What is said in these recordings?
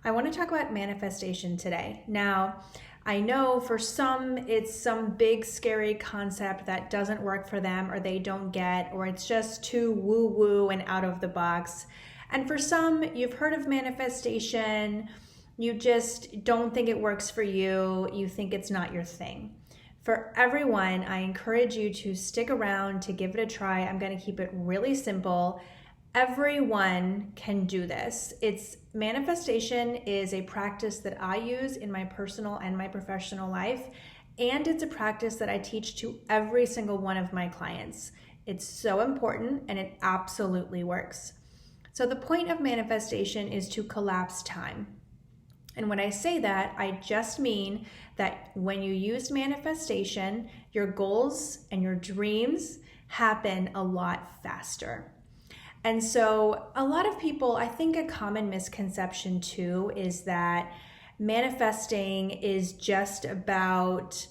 I want to talk about manifestation today. Now, I know for some it's some big scary concept that doesn't work for them or they don't get, or it's just too woo-woo and out of the box. And for some, you've heard of manifestation, you just don't think it works for you, you think it's not your thing. For everyone, I encourage you to stick around to give it a try. I'm going to keep it really simple. Everyone can do this. Manifestation is a practice that I use in my personal and my professional life, and it's a practice that I teach to every single one of my clients. It's so important and it absolutely works. So the point of manifestation is to collapse time. And when I say that, I just mean that when you use manifestation, your goals and your dreams happen a lot faster. And so a lot of people, I think a common misconception too is that manifesting is just about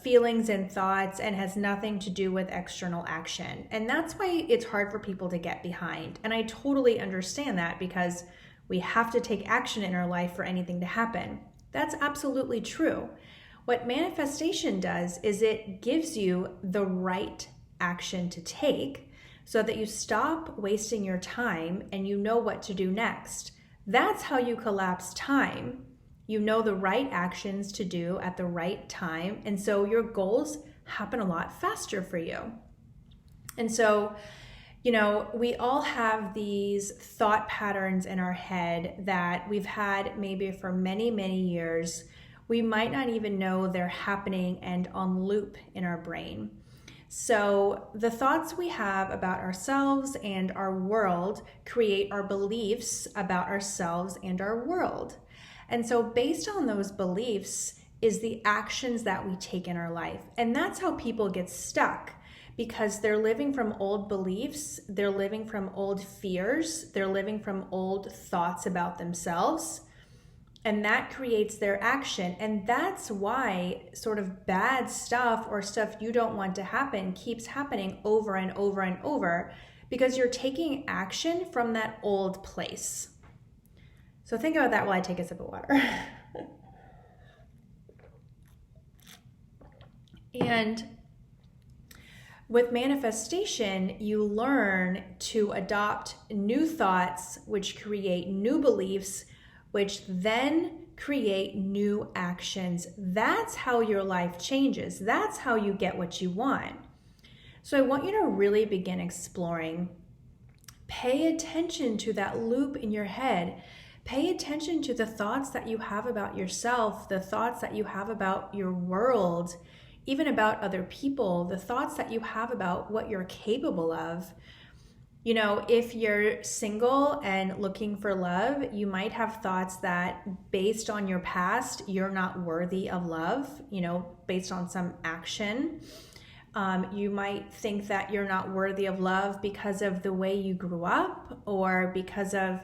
feelings and thoughts and has nothing to do with external action. And that's why it's hard for people to get behind. And I totally understand that because we have to take action in our life for anything to happen. That's absolutely true. What manifestation does is it gives you the right action to take so that you stop wasting your time and you know what to do next. That's how you collapse time. You know the right actions to do at the right time, and so your goals happen a lot faster for you. And so, we all have these thought patterns in our head that we've had maybe for many, many years. We might not even know they're happening and on loop in our brain. So the thoughts we have about ourselves and our world create our beliefs about ourselves and our world. And so based on those beliefs is the actions that we take in our life. And that's how people get stuck, because they're living from old beliefs, they're living from old fears, they're living from old thoughts about themselves. And that creates their action. And that's why sort of bad stuff or stuff you don't want to happen keeps happening over and over and over, because you're taking action from that old place. So think about that while I take a sip of water. And with manifestation, you learn to adopt new thoughts, which create new beliefs, which then create new actions. That's how your life changes. That's how you get what you want. So I want you to really begin exploring. Pay attention to that loop in your head. Pay attention to the thoughts that you have about yourself, the thoughts that you have about your world, even about other people, the thoughts that you have about what you're capable of. If you're single and looking for love, you might have thoughts that based on your past, you're not worthy of love, based on some action. You might think that you're not worthy of love because of the way you grew up, or because of,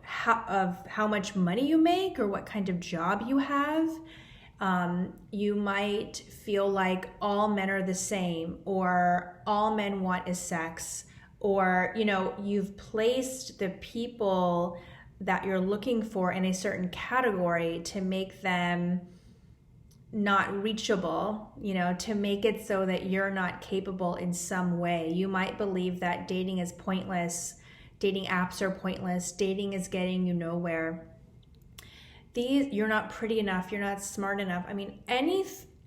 how much money you make or what kind of job you have. You might feel like all men are the same, or all men want is sex. Or, you've placed the people that you're looking for in a certain category to make them not reachable, to make it so that you're not capable in some way. You might believe that dating is pointless, dating apps are pointless, dating is getting you nowhere. You're not pretty enough, you're not smart enough.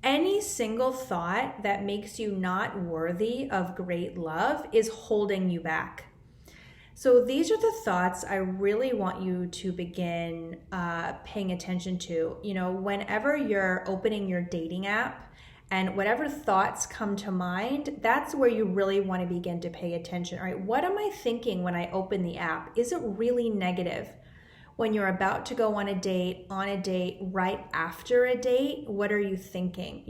Any single thought that makes you not worthy of great love is holding you back. So these are the thoughts I really want you to begin paying attention to. Whenever you're opening your dating app and whatever thoughts come to mind, that's where you really want to begin to pay attention. All right, what am I thinking when I open the app? Is it really negative? When you're about to go on a date, right after a date, what are you thinking?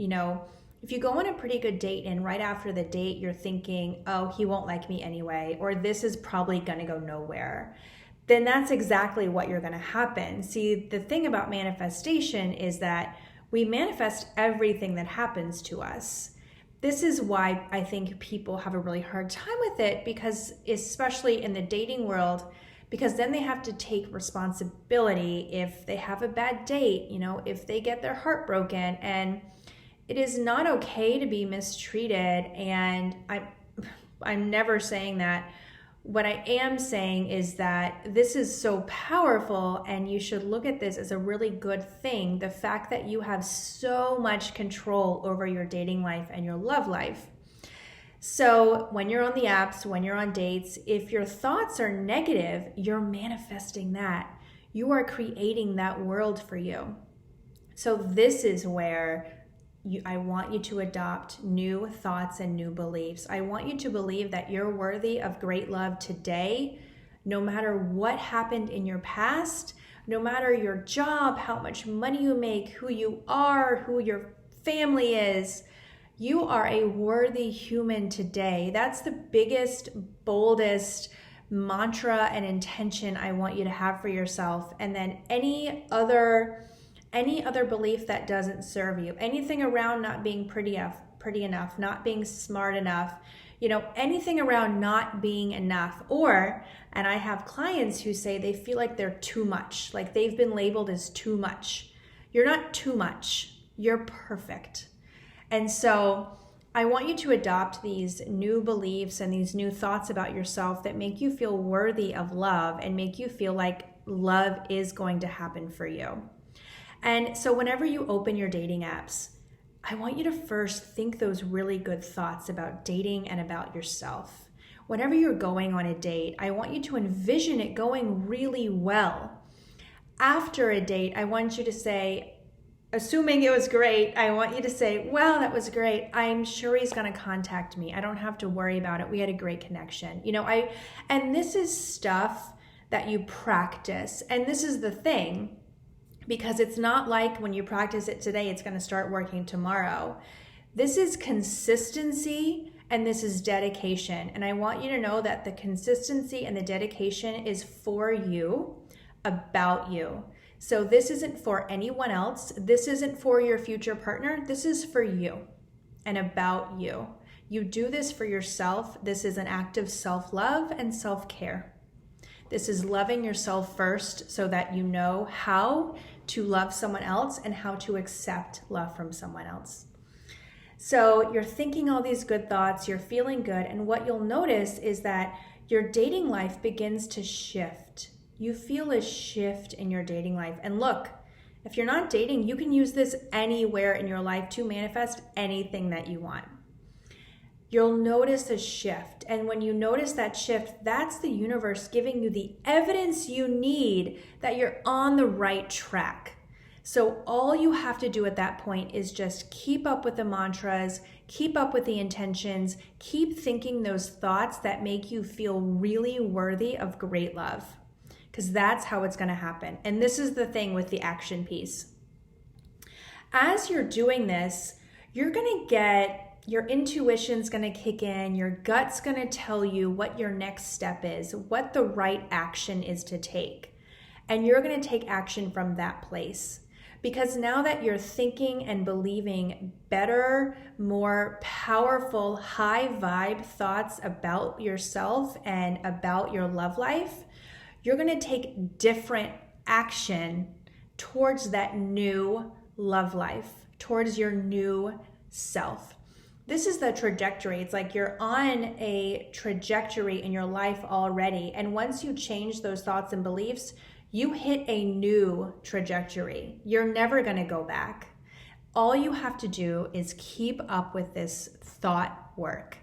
If you go on a pretty good date and right after the date, you're thinking, oh, he won't like me anyway, or this is probably gonna go nowhere, then that's exactly what you're gonna happen. See, the thing about manifestation is that we manifest everything that happens to us. This is why I think people have a really hard time with it, because especially in the dating world, because then they have to take responsibility if they have a bad date, if they get their heart broken. And it is not okay to be mistreated. And I'm never saying that. What I am saying is that this is so powerful, and you should look at this as a really good thing. The fact that you have so much control over your dating life and your love life. So when you're on the apps, when you're on dates, if your thoughts are negative, you're manifesting that. You are creating that world for you. So this is where I want you to adopt new thoughts and new beliefs. I want you to believe that you're worthy of great love today, no matter what happened in your past, no matter your job, how much money you make, who you are, who your family is. You are a worthy human today. That's the biggest, boldest mantra and intention I want you to have for yourself. And then any other belief that doesn't serve you, anything around not being pretty enough, not being smart enough, anything around not being enough. And I have clients who say they feel like they're too much, like they've been labeled as too much. You're not too much. You're perfect. And so I want you to adopt these new beliefs and these new thoughts about yourself that make you feel worthy of love and make you feel like love is going to happen for you. And so whenever you open your dating apps, I want you to first think those really good thoughts about dating and about yourself. Whenever you're going on a date, I want you to envision it going really well. After a date, I want you to say, assuming it was great, I want you to say, well, that was great. I'm sure he's going to contact me. I don't have to worry about it. We had a great connection. And this is stuff that you practice. And this is the thing, because it's not like when you practice it today, it's going to start working tomorrow. This is consistency and this is dedication. And I want you to know that the consistency and the dedication is for you, about you. So this isn't for anyone else. This isn't for your future partner. This is for you and about you. You do this for yourself. This is an act of self-love and self-care. This is loving yourself first so that you know how to love someone else and how to accept love from someone else. So you're thinking all these good thoughts, you're feeling good, and what you'll notice is that your dating life begins to shift. You feel a shift in your dating life. And look, if you're not dating, you can use this anywhere in your life to manifest anything that you want. You'll notice a shift. And when you notice that shift, that's the universe giving you the evidence you need that you're on the right track. So all you have to do at that point is just keep up with the mantras, keep up with the intentions, keep thinking those thoughts that make you feel really worthy of great love, because that's how it's going to happen. And this is the thing with the action piece. As you're doing this, you're going to get your intuition's going to kick in, your gut's going to tell you what your next step is, what the right action is to take. And you're going to take action from that place. Because now that you're thinking and believing better, more powerful, high vibe thoughts about yourself and about your love life, you're going to take different action towards that new love life, towards your new self. This is the trajectory. It's like you're on a trajectory in your life already. And once you change those thoughts and beliefs, you hit a new trajectory. You're never going to go back. All you have to do is keep up with this thought work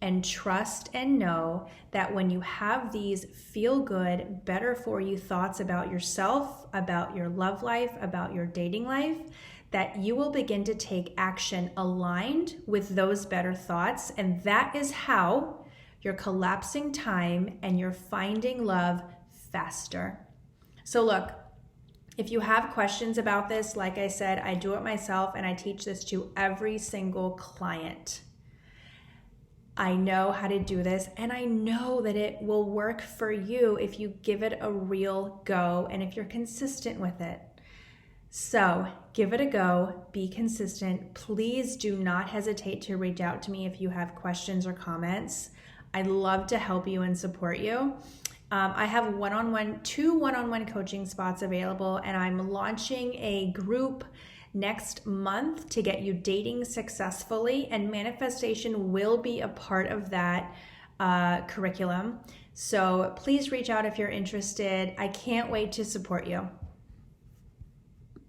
and trust and know that when you have these feel good, better for you thoughts about yourself, about your love life, about your dating life, that you will begin to take action aligned with those better thoughts. And that is how you're collapsing time and you're finding love faster. So look, if you have questions about this, like I said, I do it myself and I teach this to every single client. I know how to do this and I know that it will work for you if you give it a real go and if you're consistent with it. So give it a go, be consistent. Please do not hesitate to reach out to me if you have questions or comments. I'd love to help you and support you. I have two one-on-one coaching spots available, and I'm launching a group next month to get you dating successfully, and manifestation will be a part of that curriculum. So please reach out if you're interested. I can't wait to support you.